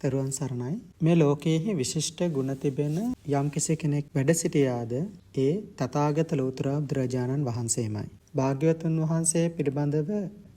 තෙරුවන් සරණයි. මේ ලෝකයේ විශිෂ්ට ගුණ තිබෙන යම්කිසි කෙනෙක් වැඩ සිටියාද ඒ තථාගත ලෝතර බුදුරජාණන් වහන්සේමයි. භාග්‍යවතුන් වහන්සේ පිළිබඳව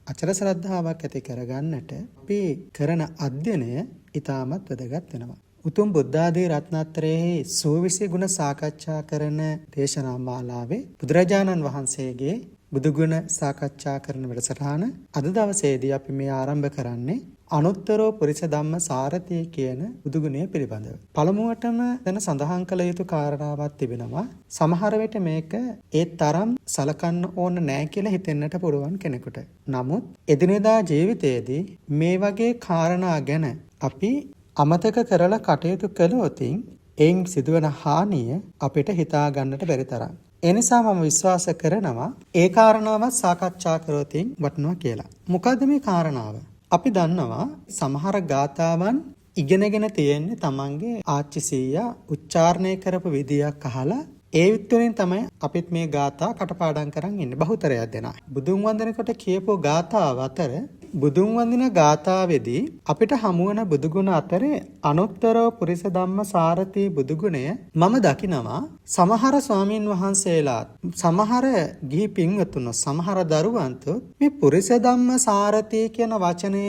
අචල ශ්‍රද්ධාවක් ඇති කරගන්නට අපි කරන අධ්‍යයනය ඉතාමත් වැදගත් වෙනවා. උතුම් බුද්ධ ආදී රත්නත්‍රයේ සූවිසි ගුණ සාකච්ඡා කරන දේශනා මාලාවේ බුදුරජාණන් වහන්සේගේ බුදුගුණ සාකච්ඡා කරන වැඩසටහන අද දවසේදී අපි මේ ආරම්භ කරන්නේ අනුත්තරෝ පුරිස ධම්ම සාරථි කියන බුදුගුණය පිළිබඳව. පළමුවටම දැන් සඳහන් කළ යුතු කාරණාවක් තිබෙනවා. සමහර විට මේක ඒ තරම් සලකන්න ඕන නෑ කියලා හිතෙන්නට පුළුවන් කෙනෙකුට. නමුත් එදිනෙදා ජීවිතයේදී මේ වගේ කාරණා ගැන අපි අමතක කරලා කටයුතු කළොත් එයින් සිදුවන හානිය අපිට හිතා ගන්නට බැරි තරම්. ඒ නිසා මම විශ්වාස කරනවා ඒ කාරණාවත් සාකච්ඡා කරොත් වටිනවා කියලා. මොකද්ද මේ කාරණාව? අපි දන්නවා සමහර ගාථාවන් ඉගෙනගෙන තියෙන්නේ තමන්ගේ ආච්චි සීයා උච්චාරණය කරපු විදියක් අහලා ඒ විතරෙන් තමයි අපිත් මේ ගාථා කටපාඩම් කරන් ඉන්නේ. බහුතරයක් දෙනා බුදුන් වන්දනකොට කියපු ගාථාව අතර බුදුන් වන්දින ගාථාවේදී අපිට හමුවන බුදුගුණ අතරේ අනුත්තරව පුරිස ධම්ම සාරථි බුදුගුණය මම දකිනවා සමහර ස්වාමීන් වහන්සේලා සමහර ගිහි පින්වතුන් සමහර දරුවන්ට මේ පුරිස ධම්ම සාරථි කියන වචනය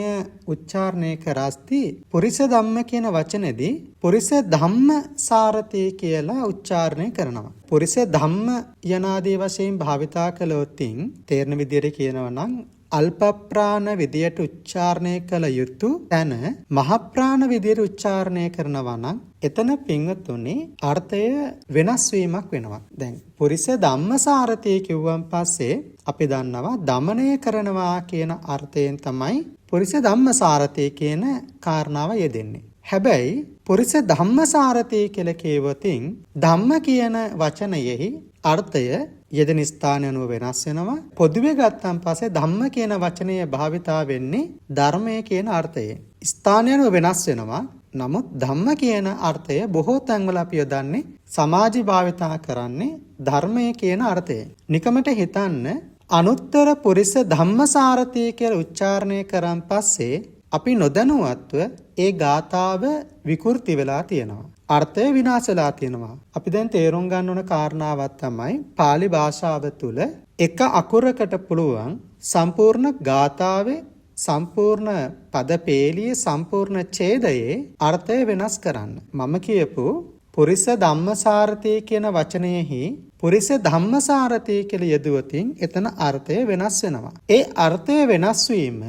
උච්චාරණය කරස්ති පුරිස ධම්ම කියන වචනේදී පුරිස ධම්ම සාරථි කියලා උච්චාරණය කරනවා. පුරිස ධම්ම යනාදී වශයෙන් භාවිතා කළොත් තේරෙන විදිහට කියනවා නම් අල්ප ප්‍රාණ විදියට උච්චාරණය කළ යුතු තැන මහ ප්‍රාණ විදියට උච්චාරණය කරනවා නම් එතන පින්වතුනි අර්ථය වෙනස් වීමක් වෙනවා. දැන් පුරිස ධම්මසාරථි කිව්වන් පස්සේ අපි දන්නවා දමනය කරනවා කියන අර්ථයෙන් තමයි පුරිස ධම්මසාරථි කියන කාරණාව යෙදෙන්නේ. හැබැයි පුරිස ධම්මසාරථි කියලා කියවතින් ධම්ම කියන වචනයෙහි අර්ථය යෙදෙන ස්ථාන අනුව වෙනස් වෙනවා. පොදුවේ ගත්තන් පස්සේ ධම්ම කියන වචනය භාවිතා වෙන්නේ ධර්මය කියන අර්ථයෙන්. ස්ථාන අනුව වෙනස් වෙනවා. නමුත් ධම්ම කියන අර්ථය බොහෝ තැන්වල අපි යොදන්නේ සමාජි භාවිතා කරන්නේ ධර්මය කියන අර්ථයෙන්. නිකමට හිතන්න අනුත්තර පුරිස ධම්මසාරථි කියලා උච්චාරණය කරන් පස්සේ අපි නොදැනුවත්ව ඒ ගාථාව විකෘති වෙලා තියෙනවා. අර්ථය විනාශලා තියෙනවා. අපි දැන් තේරුම් ගන්න ඕන කාරණාවක් තමයි pāli භාෂාව තුළ එක අකුරකට පුළුවන් සම්පූර්ණ ගාථාවේ සම්පූර්ණ පදපේළියේ සම්පූර්ණ ඡේදයේ අර්ථය වෙනස් කරන්න. මම කියපු පුරිස ධම්මසාරථි කියන වචනයෙහි පුරිස ධම්මසාරථි කියලා යෙදුවතින් එතන අර්ථය වෙනස් වෙනවා. ඒ අර්ථය වෙනස් වීම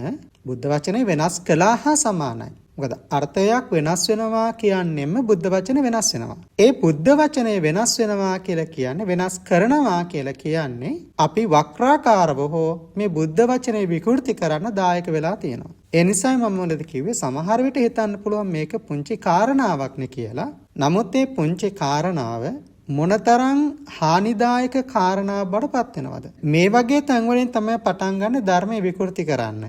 බුද්ධ වචනේ වෙනස් කළා හා සමානයි. මොකද අර්ථයක් වෙනස් වෙනවා කියන්නේම බුද්ධ වචනේ වෙනස් වෙනවා. ඒ බුද්ධ වචනේ වෙනස් වෙනවා කියලා කියන්නේ වෙනස් කරනවා කියලා කියන්නේ අපි වක්‍රාකාරව හෝ මේ බුද්ධ වචනේ විකෘති කරන්න දායක වෙලා තියෙනවා. ඒ නිසායි මම මුලදී කිව්වේ සමහර විට හිතන්න පුළුවන් මේක පුංචි කාරණාවක් නේ කියලා. නමුත් මේ පුංචි කාරණාව මොනතරම් හානිදායක කාරණාවක් බවට පත් වෙනවද? මේ වගේ තැන් වලින් තමයි පටන් ගන්න ධර්මයේ විකෘති කරන්න.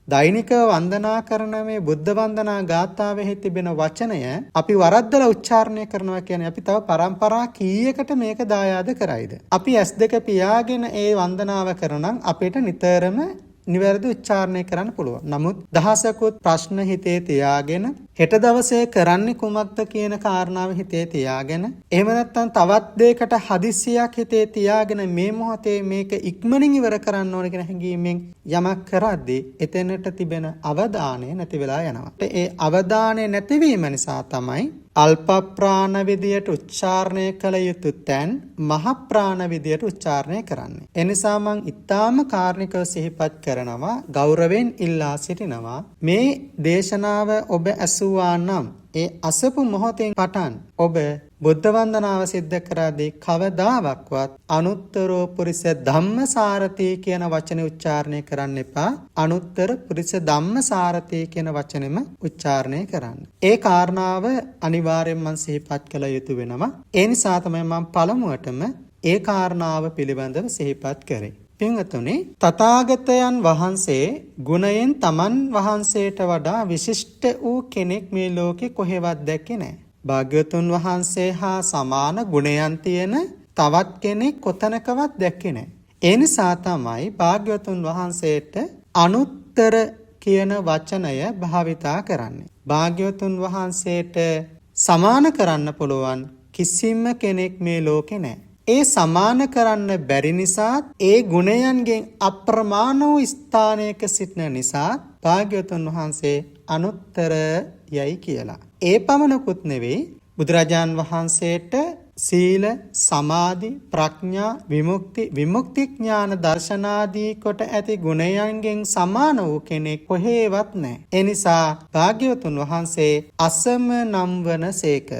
දෛනිකව වන්දනා කරන මේ බුද්ධ වන්දනා ගාථාවෙහි තිබෙන වචනය අපි වරද්දලා උච්චාරණය කරනවා කියන්නේ අපි තව පරම්පරා කීයකට මේක දායාද කරයිද? අපි S2 පියාගෙන ඒ වන්දනාව කරනනම් අපිට නිතරම නිවැරදි උච්චාරණය කරන්න පුළුවන්. නමුත් දහසකුත් ප්‍රශ්න හිතේ තියාගෙන හෙට දවසේ කරන්නේ කුමක්ද කියන කාරණාව හිතේ තියාගෙන එහෙම නැත්නම් තවත් දෙයකට හදිස්සියක් හිතේ තියාගෙන මේ මොහොතේ මේක ඉක්මනින් ඉවර කරන්න ඕන කියන හැඟීමෙන් යමක් කරද්දී එතනට තිබෙන අවධානය නැති වෙලා යනවා. ඒ අවධානය නැතිවීම නිසා තමයි අල්ප ප්‍රාණ විදියට උච්චාරණය කළ යුතු තැන් මහ ප්‍රාණ විදියට උච්චාරණය කරන්නේ. එනිසා මම ඊටාම කාර්නිකව සිහිපත් කරනවා ගෞරවයෙන් ඉල්ලා සිටිනවා මේ දේශනාව ඔබ ඇසුවා නම් ඒ අසපු මොහොතෙන් පටන් ඔබ බුද්ධ වන්දනාව සිද්ධ කරද්දී කවදාවත් අනුත්තරෝ පුරිස ධම්මසාරථි කියන වචනේ උච්චාරණය කරන්න එපා. අනුත්තර පුරිස ධම්මසාරථි කියන වචනේම උච්චාරණය කරන්න. ඒ කාරණාව අනිවාර්යෙන් මම සිහිපත් කළ යුතු වෙනවා. ඒ නිසා තමයි මම පළමුවටම ඒ කාරණාව පිළිබඳව සිහිපත් කරේ. පින්වතුනි තථාගතයන් වහන්සේ ගුණයෙන් තමන් වහන්සේට වඩා විශිෂ්ට වූ කෙනෙක් මේ ලෝකේ කොහෙවත් දැක්කේ නැහැ. භාග්‍යවතුන් වහන්සේ හා සමාන ගුණයන් තියෙන තවත් කෙනෙක් කොතනකවත් දැක්කේ නැහැ. ඒ නිසා තමයි භාග්‍යවතුන් වහන්සේට අනුත්තර කියන වචනය භාවිතා කරන්නේ. භාග්‍යවතුන් වහන්සේට සමාන කරන්න පුළුවන් කිසිම කෙනෙක් මේ ලෝකේ නැහැ. ඒ සමාන කරන්න බැරි නිසා ඒ ගුණයන්ගෙන් අප්‍රමාණ වූ ස්ථානයක සිටින නිසා භාග්‍යවතුන් වහන්සේ අනුත්තර යයි කියලා. ඒ පමණකුත් නෙවෙයි බුදුරජාන් වහන්සේට සීල, සමාධි, ප්‍රඥා, විමුක්ති ඥාන දර්ශනාදී කොට ඇති ගුණයන්ගෙන් සමාන වූ කෙනෙක් කොහේවත් නැහැ. ඒ නිසා භාග්‍යවතුන් වහන්සේ අසම නම් වනසේක.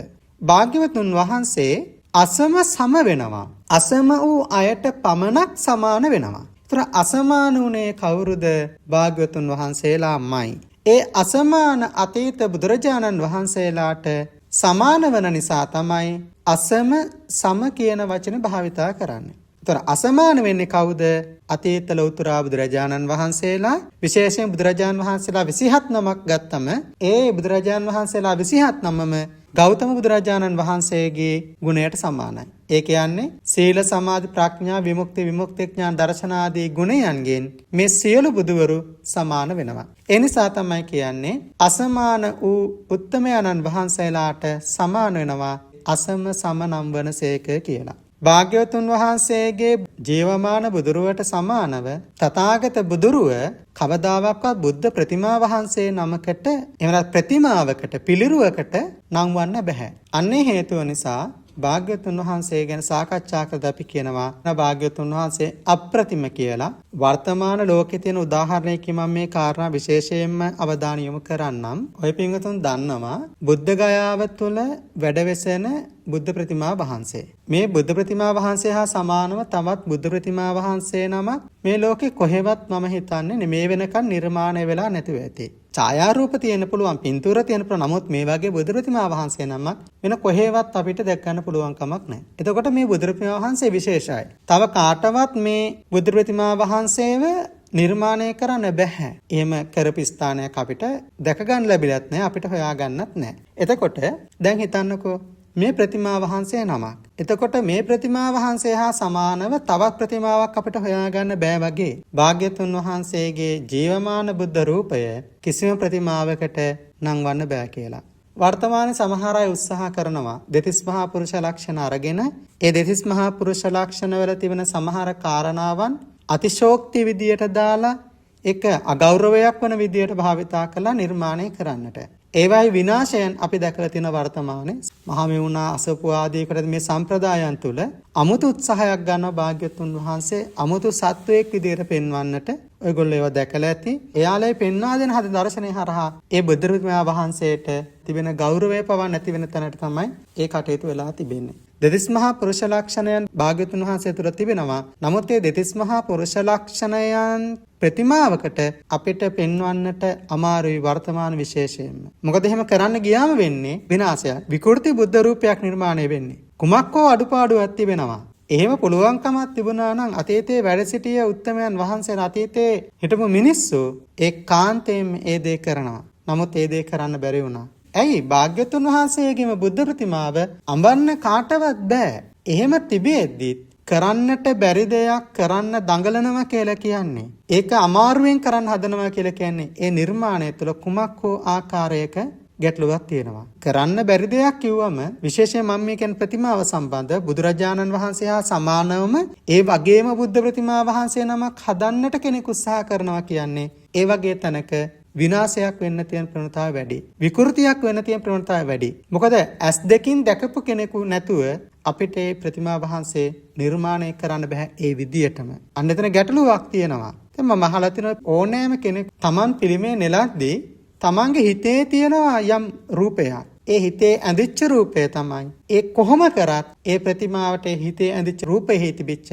භාග්‍යවතුන් වහන්සේ අසම සම වෙනවා. අසම වූ අයට පමණක් සමාන වෙනවා. ඒතර අසමාන උනේ කවුරුද? භාග්‍යවතුන් වහන්සේලාමයි. ඒ අසමාන අතීත බුදුරජාණන් වහන්සේලාට සමාන වන නිසා තමයි අසම සම කියන වචන භාවිතා කරන්නේ. ඒතර අසමාන වෙන්නේ කවුද? අතීත ලෞතර බුදුරජාණන් වහන්සේලා. විශේෂයෙන් බුදුරජාණන් වහන්සේලා 27 නමක් ගත්තම ඒ බුදුරජාණන් වහන්සේලා 27 නමම ගෞතම බුදුරජාණන් වහන්සේගේ ගුණයට සමානයි. ඒ කියන්නේ සීල, සමාධි, ප්‍රඥා, විමුක්ති ඥාන දර්ශනාදී ගුණයන්ගෙන් මේ සියලු බුදුවරු සමාන වෙනවා. ඒ නිසා තමයි කියන්නේ අසමාන වූ උත්තමයන්න් වහන්සේලාට සමාන වෙනවා අසම සම නම් වනසේක කියලා. භාග්‍යවතුන් වහන්සේගේ ජීවමාන බුදුරුවට සමානව තථාගත බුදුරුව කවදාවත් බුද්ධ ප්‍රතිමා වහන්සේ නමකට එහෙම ප්‍රතිමාවකට පිළිරුවකට නම් වන්න බෑ. අන්නේ හේතුව නිසා භාග්‍යවතුන් වහන්සේ ගැන සාකච්ඡා කරද්දී අපි කියනවා භාග්‍යවතුන් වහන්සේ අප්‍රතිම කියලා. වර්තමාන ලෝකයේ තියෙන උදාහරණයකින් මම මේ කාරණා විශේෂයෙන්ම අවධානය යොමු කරන්නම්. ඔය පින්වතුන් දන්නවා බුද්ධ ගයාව තුළ වැඩවෙසෙන බුද්ධ ප්‍රතිමා වහන්සේ. මේ බුද්ධ ප්‍රතිමා වහන්සේ හා සමානව තවත් බුද්ධ ප්‍රතිමා වහන්සේ නමක් මේ ලෝකේ කොහෙවත් මම හිතන්නේ මේ වෙනකන් නිර්මාණය වෙලා නැතුව ඇති. ඡායාරූප තියෙන පුළුවන්, පින්තූර තියෙන පුළුවන්. නමුත් මේ වගේ බුද්ධ ප්‍රතිමා වහන්සේ නමක් වෙන කොහෙවත් අපිට දැක ගන්න පුළුවන් කමක් නැහැ. එතකොට මේ බුද්ධ ප්‍රතිමා වහන්සේ විශේෂයි. තව කාටවත් මේ බුද්ධ ප්‍රතිමා වහන්සේව නිර්මාණය කරන්න බැහැ. එහෙම කරපු ස්ථානයක් අපිට දැක ගන්න ලැබිලත් නැහැ, අපිට හොයා ගන්නත් නැහැ. එතකොට දැන් හිතන්නකෝ මේ ප්‍රතිමා වහන්සේ නමක්. එතකොට මේ ප්‍රතිමා වහන්සේ හා සමානව තවත් ප්‍රතිමාවක් අපිට හොයාගන්න බෑ වගේ භාග්‍යතුන් වහන්සේගේ ජීවමාන බුද්ධ රූපය කිසිම ප්‍රතිමාවකට නංවන්න බෑ කියලා. වර්තමානයේ සමහර අය උත්සාහ කරනවා දෙතිස් මහා පුරුෂ ලක්ෂණ අරගෙන ඒ දෙතිස් මහා පුරුෂ ලක්ෂණ වල තිබෙන සමහර කාරණාවන් අතිශෝක්ති විදියට දාලා එක අගෞරවයක් වන විදියට භාවිතා කරලා නිර්මාණය කරන්නට. ඒවයි විනාශයන් අපි දැකලා තියෙන වර්තමානයේ මහා මෙවුනා අසපු ආදී කොට මේ සම්ප්‍රදායන් තුල අමුතු උත්සාහයක් ගන්නවා භාග්‍යවතුන් වහන්සේ අමුතු සත්වයක් විදියට පෙන්වන්නට. ඔයගොල්ලෝ ඒවා දැකලා ඇති. එයාලයි පෙන්වා දෙන හද දර්ශනය හරහා ඒ බුද්ධ ප්‍රතිමා වහන්සේට තිබෙන ගෞරවය පවා නැති වෙන තැනට තමයි ඒ කටයුතු වෙලා තිබෙන්නේ. දෙතිස් මහා පුරුෂ ලක්ෂණයන් භාග්‍යවතුන් වහන්සේ තුළ තිබෙනවා. නමුත් මේ දෙතිස් මහා පුරුෂ ලක්ෂණයන් ප්‍රතිමාවකට අපිට පෙන්වන්නට අමාරුයි වර්තමාන විශේෂයෙන්ම. මොකද එහෙම කරන්න ගියාම වෙන්නේ විනාශයක්. විකෘති බුද්ධ රූපයක් නිර්මාණය වෙන්නේ. කුමක් හෝ අඩුපාඩුවක් තිබෙනවා. එහෙම පුළුවන්කමක් තිබුණා නම් අතීතයේ වැඩ සිටිය උත්තමයන් වහන්සේලා අතීතයේ හිටපු මිනිස්සු ඒ කාන්තේම ඒ දේ කරනවා. නමුත් ඒ දේ කරන්න බැරි වුණා. ඇයි? භාග්‍යවතුන් වහන්සේගේම බුද්ධ ප්‍රතිමාව අඹන්න කාටවත් බෑ. එහෙම තිබෙද්දි කරන්නට බැරි දෙයක් කරන්න දඟලනවා කියලා කියන්නේ. ඒක අමාරුවෙන් කරන්න හදනවා කියලා කියන්නේ ඒ නිර්මාණය තුළ කුමක් හෝ ආකාරයක ගැටලුවක් තියෙනවා. කරන්න බැරි දෙයක් කිව්වම විශේෂයෙන් මම මේ කියන ප්‍රතිමාව සම්බන්ධ බුදුරජාණන් වහන්සේ හා සමානවම ඒ වගේම බුද්ධ ප්‍රතිමා වහන්සේ නමක් හදන්නට කෙනෙක් උත්සාහ කරනවා කියන්නේ ඒ වගේ තැනක විනාශයක් වෙන්න තියෙන ප්‍රවණතාවය වැඩි. විකෘතියක් වෙන්න තියෙන ප්‍රවණතාවය වැඩි. මොකද ඇස් දෙකින් දැකපු කෙනෙකු නැතුව අපිට මේ ප්‍රතිමා වහන්සේ නිර්මාණය කරන්න බෑ ඒ විදියටම. අන්න එතන ගැටලුවක් තියෙනවා. දැන් මම අහලා තියෙන ඕනෑම කෙනෙක් Taman පිළිමේ නෙලද්දී තමන්ගේ හිතේ තියෙනවා යම් රූපයක්. ඒ හිතේ ඇඳිච්ච රූපය තමයි. ඒ කොහොම කරත් ඒ ප්‍රතිමාවට හිතේ ඇඳිච්ච රූපෙහි තිබිච්ච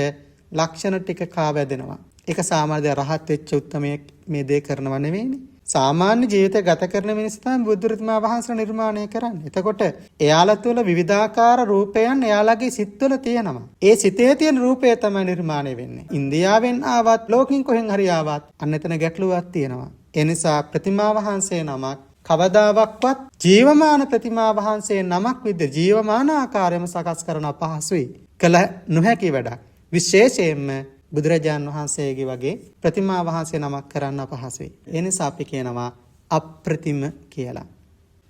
ලක්ෂණ ටික කාවැදෙනවා. ඒක සාමාන්‍ය රහත් වෙච්ච උත්මයෙක් මේ දේ කරනව නෙවෙයිනේ. සාමාන්‍ය ජීවිතය ගත කරන මිනිස්සු තමයි බුද්ධ ප්‍රතිමා වහන්සේ නිර්මාණය කරන්නේ. එතකොට එයාලා තුළ විවිධාකාර රූපයන් එයාලගේ සිත්වල තියෙනවා. ඒ සිතේ තියෙන රූපය තමයි නිර්මාණය වෙන්නේ. ඉන්දියාවෙන් ආවත් ලෝකෙන් කොහෙන් හරි ආවත් අන්න එතන ගැටලුවක් තියෙනවා. එනිසා ප්‍රතිමා වහන්සේ නමක් කවදාවත් ජීවමාන ප්‍රතිමා වහන්සේ නමක් විදිහට ජීවමාන ආකාරයම සකස් කරන අපහසුයි. කළ නොහැකි වැඩක්. විශේෂයෙන්ම බුදුරජාන් වහන්සේගේ වගේ ප්‍රතිමා වහන්සේ නමක් කරන්න අපහසුයි. ඒ නිසා අපි කියනවා අප්‍රතිම කියලා.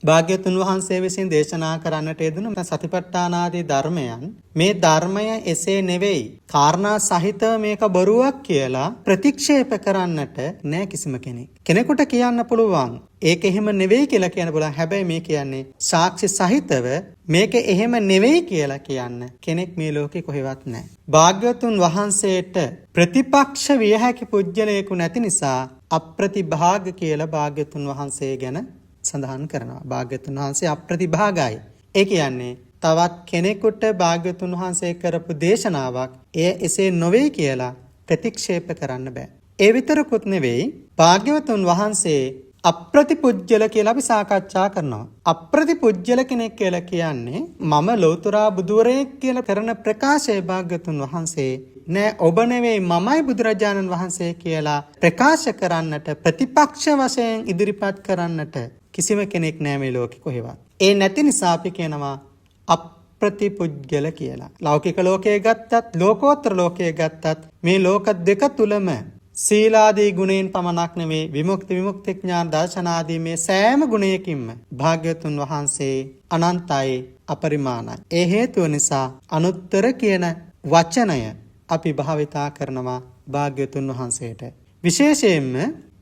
භාග්‍යවතුන් වහන්සේ විසින් දේශනා කරන්නට යෙදුණු සතිපට්ඨානාදී ධර්මයන් මේ ධර්මය එසේ නෙවෙයි කාරණා සහිතව මේක බොරුවක් කියලා ප්‍රතික්ෂේප කරන්නට නෑ කිසිම කෙනෙක්. කෙනෙකුට කියන්න පුළුවන් ඒක එහෙම නෙවෙයි කියලා කියන්න පුළුවන්. හැබැයි මේ කියන්නේ සාක්ෂි සහිතව මේක එහෙම නෙවෙයි කියලා කියන්න කෙනෙක් මේ ලෝකේ කොහෙවත් නෑ. භාග්‍යවතුන් වහන්සේට ප්‍රතිපක්ෂ විය හැකි පුජ්‍යලයකු නැති නිසා අප්‍රතිභාග කියලා භාග්‍යවතුන් වහන්සේ ගැන සඳහන් කරනවා. භාග්‍යවතුන් වහන්සේ අප්‍රතිභාගයි. ඒ කියන්නේ තවත් කෙනෙකුට භාග්‍යවතුන් වහන්සේ කරපු දේශනාවක් එය එසේ නොවේ කියලා ප්‍රතික්ෂේප කරන්න බෑ. ඒ විතරකුත් නෙවෙයි භාග්‍යවතුන් වහන්සේ අප්‍රතිපුජ්‍යල කියලා අපි සාකච්ඡා කරනවා. අප්‍රතිපුජ්‍යල කෙනෙක් කියලා කියන්නේ මම ලෞතුරා බුදුවරයෙක් කියලා කරන ප්‍රකාශය භාග්‍යවතුන් වහන්සේ නෑ ඔබ නෙවෙයි මමයි බුදුරජාණන් වහන්සේ කියලා ප්‍රකාශ කරන්නට ප්‍රතිපක්ෂ වශයෙන් ඉදිරිපත් කරන්නට කිසිම කෙනෙක් නෑ මේ ලෝකෙ කොහෙවත්. ඒ නැති නිසා අපි කියනවා අප්‍රතිපුජ්‍යල කියලා. ලෞකික ලෝකයේ ගත්තත් ලෝකෝත්තර ලෝකයේ ගත්තත් මේ ලෝක දෙක තුලම සීලාදී ගුණයෙන් පමණක් නෙවෙයි විමුක්ති ඥාන දර්ශනාදී මේ සෑම ගුණයකින්ම භාග්‍යවතුන් වහන්සේ අනන්තයි අපරිමාණයි. ඒ හේතුව නිසා අනුත්තර කියන වචනය අපි භාවිතා කරනවා භාග්‍යවතුන් වහන්සේට. විශේෂයෙන්ම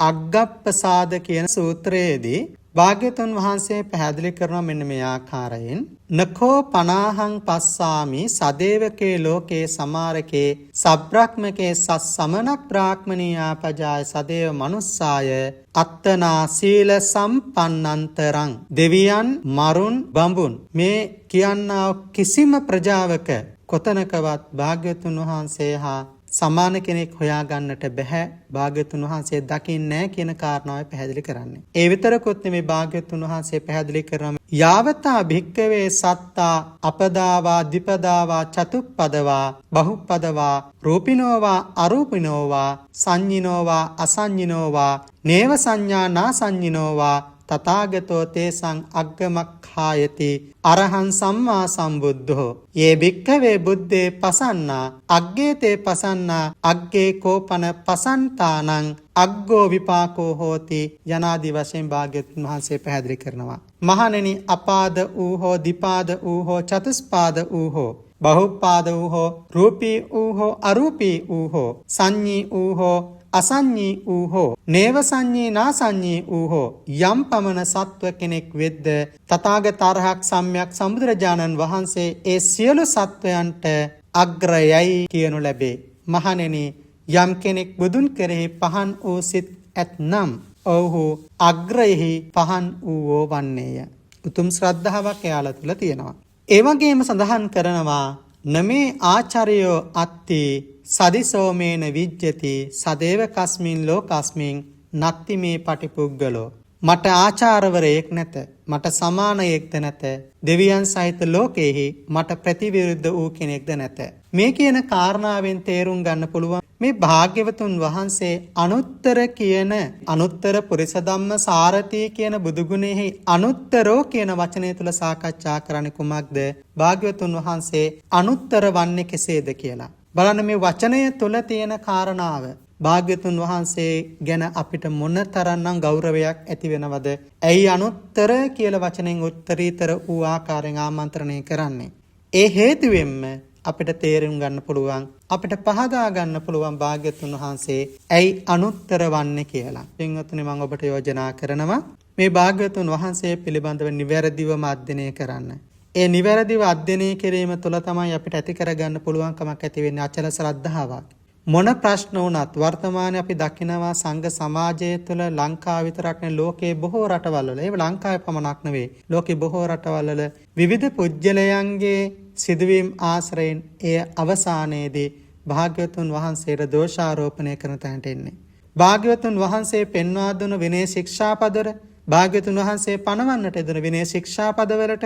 අග්ගප්පසාද කියන සූත්‍රයේදී භාග්‍යවතුන් වහන්සේ පැහැදිලි කරනවා මෙන්න මේ ආකාරයෙන් නකෝ පනාහං පස්සාමි සදේවකේ ලෝකේ සමාරකේ සබ්‍රක්මකේ සස්සමනක් බ්‍රාහ්මනියා පජාය සදේව මනුස්සාය අත්තනා සීල සම්පන්නන්තරං දෙවියන් මරුන් බඹුන් මේ කියන්නා කිසිම ප්‍රජාවක කොතනකවත් භාග්‍යවතුන් වහන්සේ හා සමාන කෙනෙක් හොයාගන්නට බැහැ. භාග්‍යවතුන් වහන්සේ දකින්නේ නැහැ කියන කාරණාවයි පැහැදිලි කරන්නේ. ඒ විතරකුත් නෙමෙයි භාග්‍යවතුන් වහන්සේ පැහැදිලි කරනවා යාවතා භික්කවේ සත්තා අපදාවා ද්විපදාවා චතුප්පදවා බහුප්පදවා රූපිනෝවා අරූපිනෝවා සංඤිනෝවා අසංඤිනෝවා නේව සංඥා නා සංඤිනෝවා තථාගතෝ තේසං අග්ගමක්ඛායති අරහං සම්මා සම්බුද්ධෝ යේ භික්ඛවේ බුද්දේ පසන්නා අග්ගේ තේ පසන්නා අග්ගේ කෝපන පසන්තානං අග්ගෝ විපාකෝ හෝති යනාදි වශයෙන් භාග්‍යවතුන් වහන්සේ පැහැදිලි කරනවා. මහණෙනි අපාද ඌහෝ දිපාද ඌහෝ චතුස්පාද ඌහෝ බහුපාද ඌහෝ රූපී ඌහෝ අරූපී ඌහෝ සංඤී ඌහෝ අසංඤී ඌහෝ නේව සංඤී නා සංඤී ඌහෝ යම් පමණ සත්ව කෙනෙක් වෙද්ද තථාගත අරහත් සම්්‍යක් සම්බුදුරජාණන් වහන්සේ ඒ සියලු සත්වයන්ට අග්‍රයයි කියනු ලැබේ. මහණෙනි යම් කෙනෙක් බුදුන් කෙරෙහි පහන් වූ සිත් ඇතනම් ඔහු අග්‍රයෙහි පහන් වූවෝ වන්නේය. උතුම් ශ්‍රද්ධාවක් එයාලා තුල තියෙනවා. ඒ වගේම සඳහන් කරනවා නමේ ආචාර්යෝ අත්ති සදිසෝමේන විජ්ජති සදේව කස්මින් ලෝකස්මින් නත්ති මේ පටිපුග්ගලෝ මට ආචාර්යවරයෙක් නැත මට සමානයෙක්ද නැත දෙවියන් සහිත ලෝකෙහි මට ප්‍රතිවිරුද්ධ වූ කෙනෙක්ද නැත. මේ කියන කාරණාවෙන් තේරුම් ගන්න පුළුවන් මේ භාග්‍යවතුන් වහන්සේ අනුත්තර කියන අනුත්තර පුරිස ධම්ම සාරථී කියන බුදුගුණෙහි අනුත්තරෝ කියන වචනය තුල සාකච්ඡා කරන්නේ කුමක්ද? භාග්‍යවතුන් වහන්සේ අනුත්තර වන්නේ කෙසේද කියලා. බලන්න මේ වචනය තුල තියෙන කාරණාව භාග්‍යවතුන් වහන්සේ ගැන අපිට මොනතරම්නම් ගෞරවයක් ඇති වෙනවද? ඇයි අනුත්තර කියලා වචනෙන් උත්තරීතර වූ ආකාරයෙන් ආමන්ත්‍රණය කරන්නේ? ඒ හේතුවෙන්ම අපිට තේරුම් ගන්න පුළුවන් අපිට පහදා ගන්න පුළුවන් භාග්‍යවතුන් වහන්සේ ඇයි අනුත්තර වන්නේ කියලා. පින්වත්නි මම ඔබට යෝජනා කරනවා මේ භාග්‍යවතුන් වහන්සේ පිළිබඳව නිවැරදිවම අධ්‍යයනය කරන්න. ඒ නිවැරදිව අධ්‍යයනය කිරීම තුළ තමයි අපිට ඇති කරගන්න පුළුවන්කමක් ඇති වෙන්නේ අචල ශ්‍රද්ධාවක්. මොන ප්‍රශ්න වුණත් වර්තමානයේ අපි දකිනවා සංඝ සමාජය තුළ ලංකාව විතරක් නෙවෙයි ලෝකයේ බොහෝ රටවල් වල ඒ ලංකාවේ පමණක් නෙවෙයි ලෝකයේ බොහෝ රටවල් වල විවිධ පුජ්‍යලයන්ගේ සිදුවීම් ආශ්‍රයෙන් එය අවසානයේදී භාග්‍යවතුන් වහන්සේට දෝෂාරෝපණය කරන තැනට එන්නේ. භාග්‍යවතුන් වහන්සේ පෙන්වා දුන විනය ශික්ෂාපදවල භාග්‍යවතුන් වහන්සේ පනවන්නට දුන විනය ශික්ෂාපදවලට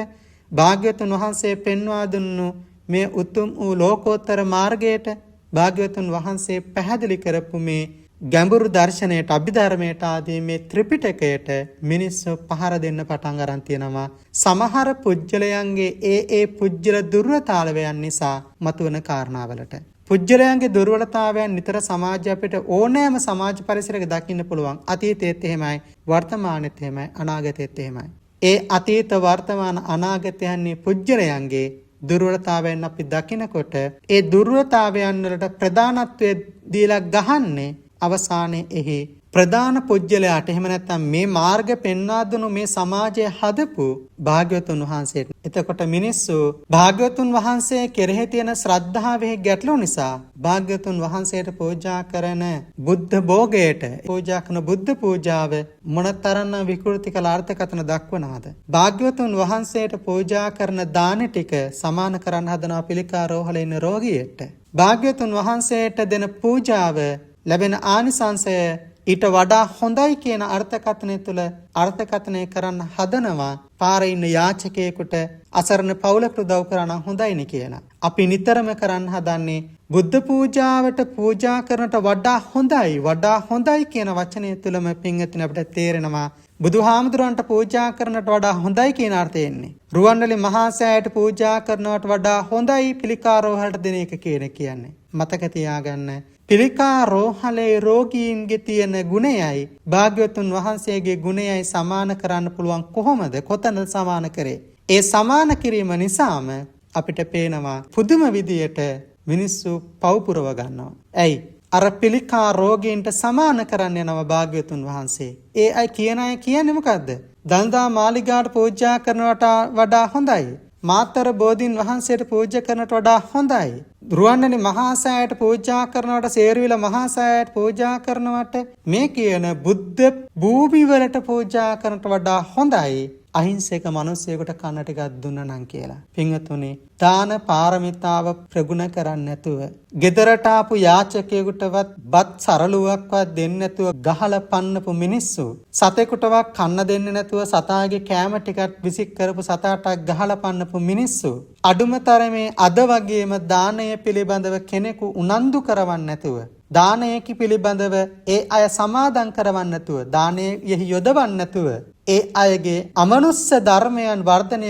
භාග්‍යවතුන් වහන්සේ පෙන්වා දුන්නු මේ උතුම් වූ ලෝකෝත්තර මාර්ගයට භාග්‍යවතුන් වහන්සේ පැහැදිලි කරපු මේ ගැඹුරු දර්ශනයට අභිධර්මයට ආදී මේ ත්‍රිපිටකයට මිනිස්සු පහර දෙන්න පටන් ගන්න තියෙනවා. සමහර පුජ්‍යලයන්ගේ ඒ පුජ්‍යල දුර්වලතාවයන් නිසා මතුවන කාරණාවලට. පුජ්‍යලයන්ගේ දුර්වලතාවයන් නිතර සමාජය අපිට ඕනෑම සමාජ පරිසරයක දකින්න පුළුවන්. අතීතයේත් එහෙමයි, වර්තමානයේත් එහෙමයි, අනාගතයේත් එහෙමයි. ඒ අතීත වර්තමාන අනාගතයන්හි පුජ්‍යලයන්ගේ දුර්වලතාවයන් අපි දකිනකොට ඒ දුර්වලතාවයන් වලට ප්‍රධානත්වය දීලා ගහන්නේ අවසානයේ එහි ප්‍රධාන පුජ්‍යලයාට එහෙම නැත්නම් මේ මාර්ග පෙන්වා දුණු මේ සමාජය හදපු භාග්‍යවතුන් වහන්සේට. එතකොට මිනිස්සු භාග්‍යවතුන් වහන්සේ කෙරෙහි තියෙන ශ්‍රද්ධාවේ ගැටලු නිසා භාග්‍යවතුන් වහන්සේට පූජා කරන බුද්ධ භෝගයට පූජා කරන බුද්ධ පූජාව මොනතරම් විකෘති කළ අර්ථකථන දක්වනවද? භාග්‍යවතුන් වහන්සේට පූජා කරන දාන ටික සමාන කරන්න හදනවා පිළිකා රෝහලේ ඉන්න රෝගියෙක්ට. භාග්‍යවතුන් වහන්සේට දෙන පූජාව ලැබෙන ආනිසංසය ඊට වඩා හොඳයි කියන අර්ථකථනය තුළ අර්ථකථනය කරන්න හදනවා පාරේ ඉන්න යාචකයෙකුට අසරණ පවුලකට උදව් කරන හොඳයිනේ කියලා. අපි නිතරම කරන්න හදන්නේ බුද්ධ පූජාවට පූජා කරනට වඩා හොඳයි කියන වචනය තුළම පින්වත්නි අපිට තේරෙනවා බුදුහාමුදුරන්ට පූජා කරනට වඩා හොඳයි කියන අර්ථය එන්නේ. රුවන්වැලි මහා සෑයට පූජා කරනවට වඩා හොඳයි පිළිකා රෝහලට දෙන එක කියන්නේ. මතක තියාගන්න. පිළිකා රෝහලේ රෝගීන්ගේ තියෙන ගුණයයි භාග්‍යවතුන් වහන්සේගේ ගුණයයි සමාන කරන්න පුළුවන් කොහොමද? කොතනද සමාන කරේ? ඒ සමාන කිරීම නිසාම අපිට පේනවා පුදුම විදියට මිනිස්සු පව් පුරව ගන්නවා. ඇයි? අර පිළිකා රෝගීන්ට සමාන කරන්න යනවා භාග්‍යවතුන් වහන්සේ. ඒ අය කියන්නේ මොකද්ද? දන්දා මාලිගාවට පූජා කරනවට වඩා හොඳයි. මාතර බෝධීන් වහන්සේට පූජා කරනට වඩා හොඳයි. රුවන්වැලි මහා සෑයට පූජා කරනවට සේරුවිල මහා සෑයට පූජා කරනවට මේ කියන බුද්ධ භූමි වලට පූජා කරනට වඩා හොඳයි අහිංසක මිනිසෙකුට කන ටිකක් දුන්නා නම් කියලා. පින්වතුනි, දාන පාරමිතාව ප්‍රගුණ කරන්නේ නැතුව, ගෙදරට ආපු යාචකයෙකුටවත් බත් සරලුවක්වත් දෙන්නේ නැතුව ගහලා පන්නපු මිනිස්සු, සතෙකුටවත් කන්න දෙන්නේ නැතුව සතාගේ කෑම ටිකක් විසික් කරපු සතාටක් ගහලා පන්නපු මිනිස්සු, අඩුම තරමේ අද වගේම දානය පිළිබඳව කෙනෙකු උනන්දු කරවන්නේ නැතුව, දානයක පිළිබඳව ඒ අය සමාදන් කරවන්නේ නැතුව, දානයෙහි යොදවන්නේ නැතුව ඒ අයගේ අමනුෂ්‍ය ධර්මයන් වර්ධනය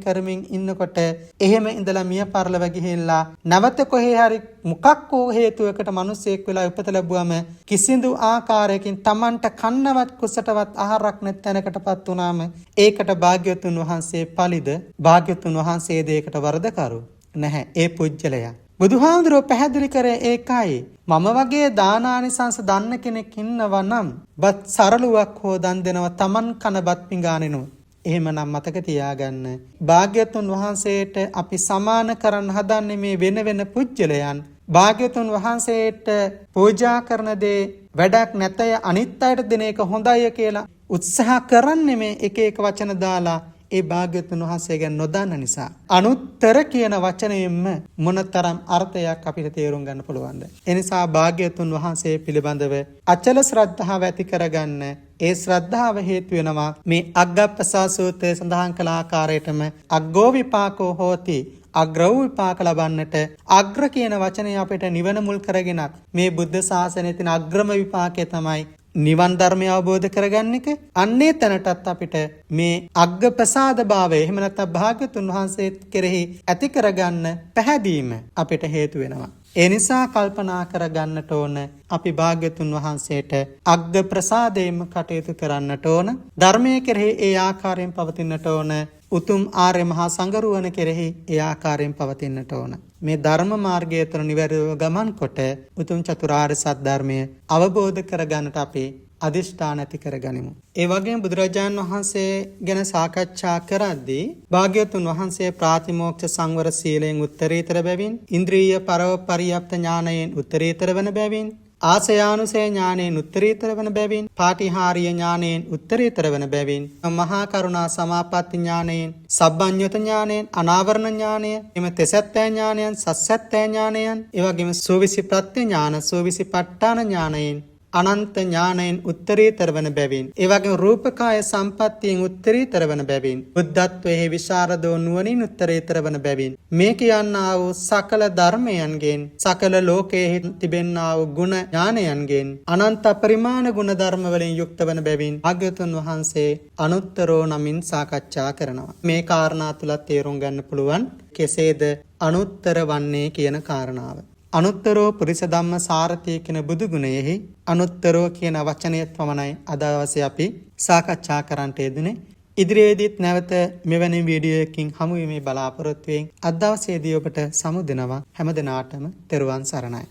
කරමින් ඉන්නකොට එහෙම ඉඳලා මිය පරලව ගිහිල්ලා නැවත කොහේ හරි මොකක් හෝ හේතුවකට මිනිසෙක් වෙලා උපත ලැබුවම කිසිදු ආකාරයකින් Tamanට කන්නවත් කුසටවත් ආහාරයක් නැත් තැනකටපත් වුනාම ඒකට භාග්‍යවතුන් වහන්සේ පලිද? භාග්‍යවතුන් වහන්සේ දෙයකට වරදකරු නැහැ. ඒ පුජ්‍යලයා බුදුහාමුදුරුවෝ පැහැදිලි කරේ ඒකයි. මම වගේ දානානිසංස දන්න කෙනෙක් ඉන්නවා නම් බත් සරලුවක් හෝ දන් දෙනවා Taman කන බත් පිඟානෙනු. එහෙමනම් මතක තියාගන්න, භාග්‍යවතුන් වහන්සේට අපි සමාන කරන්න හදන්නේ මේ වෙන පුජ්‍යලයන්. භාග්‍යවතුන් වහන්සේට පූජා කරන දේ වැඩක් නැතය අනිත් අයට දෙන එක හොඳයි කියලා උත්සාහ කරන්නේ මේ එක වචන දාලා ඒ භාග්‍යවතුන් වහන්සේ ගැන නොදන්න නිසා. අනුත්තර කියන වචනයෙන්ම මොනතරම් අර්ථයක් අපිට තේරුම් ගන්න පුළුවන්ද? ඒ නිසා භාග්‍යවතුන් වහන්සේ පිළිබඳව අචල ශ්‍රද්ධාව ඇති කරගන්න, ඒ ශ්‍රද්ධාව හේතු වෙනවා මේ අග්ගප්පසා සූත්‍රයේ සඳහන් කළ ආකාරයටම අග්ගෝ විපාකෝ හෝති, අග්‍රව විපාක ලබන්නට. අග්‍ර කියන වචනය අපිට නිවන මුල් කරගෙනත් මේ බුද්ධ ශාසනයේ තියෙන අග්‍රම විපාකය තමයි නිවන් ධර්මය අවබෝධ කරගන්න එක. අන්නේ තැනටත් අපිට මේ අග්ග ප්‍රසාද භාවය, එහෙම නැත්නම් භාග්‍යවතුන් වහන්සේ කෙරෙහි ඇති කරගන්න පැහැදීම අපිට හේතු වෙනවා. ඒ නිසා කල්පනා කරගන්නට ඕන අපි භාග්‍යවතුන් වහන්සේට අග්ග ප්‍රසාදයෙන්ම කටයුතු කරන්නට ඕන. ධර්මයේ කෙරෙහි ඒ ආකාරයෙන් පවතින්නට ඕන. උතුම් ආර්ය මහා සංඝරුවන කෙරෙහි ඒ ආකාරයෙන් පවතින්නට ඕන. මේ ධර්ම මාර්ගය තුළ නිවැරදිව ගමන් කොට උතුම් චතුරාර්ය සත්‍ය ධර්මය අවබෝධ කරගන්නට අපි අදිෂ්ඨාන ඇති කරගනිමු. ඒ වගේම බුදුරජාණන් වහන්සේ ගැන සාකච්ඡා කරද්දී භාග්‍යවතුන් වහන්සේ ප්‍රාතිමෝක්ෂ සංවර සීලයෙන් උත්තරීතර බැවින්, ඉන්ද්‍රිය පරව පරියප්ත ඥානයෙන් උත්තරීතර වන බැවින්, ආසයානුසේ ඥානයෙන් උත්තරීතර වන බැවින්, පාටිහාරීය ඥානයෙන් උත්තරීතර වන බැවින්, මහා කරුණා සමාපatti ඥානයෙන්, සබ්බඤ්ඤත ඥානයෙන්, අනාවරණ ඥානය, එම තෙසැත්තෑ ඥානයන්, සස්සැත්තෑ ඥානයන්, ඒ වගේම සෝවිසි ප්‍රත්‍ය ඥාන, සෝවිසි ප ဋ ාණ ඥානයෙන්, අනන්ත ඥානයෙන් උත්තරීතර වන බැවින්, ඒ වගේම රූපකාය සම්පත්තියෙන් උත්තරීතර වන බැවින්, බුද්ධත්වයේ විශාරදෝ නුවණින් උත්තරීතර වන බැවින්, මේ කියන්නා වූ සකල ධර්මයන්ගෙන්, සකල ලෝකයේ තිබෙන්නා වූ ගුණ ඥානයන්ගෙන් අනන්ත පරිමාණ ගුණ ධර්ම වලින් යුක්ත වන බැවින් භාග්‍යවතුන් වහන්සේ අනුත්තරෝ නමින් සාකච්ඡා කරනවා. මේ කාරණා තුල තේරුම් ගන්න පුළුවන් කෙසේද අනුත්තර වන්නේ කියන කාරණාව. අනුත්තරෝ පුරිස ධම්ම සාරථී කියන බුදු ගුණයෙහි අනුත්තරෝ කියන වචනය පමණයි අද දවසේ අපි සාකච්ඡා කරන්නට යෙදුනේ. ඉදිරියේදීත් නැවත මෙවැනි වීඩියෝ එකකින් හමු වීමේ බලාපොරොත්තුවෙන් අද දවසේදී ඔබට සමු දෙනවා. හැම දිනාටම තෙරුවන් සරණයි.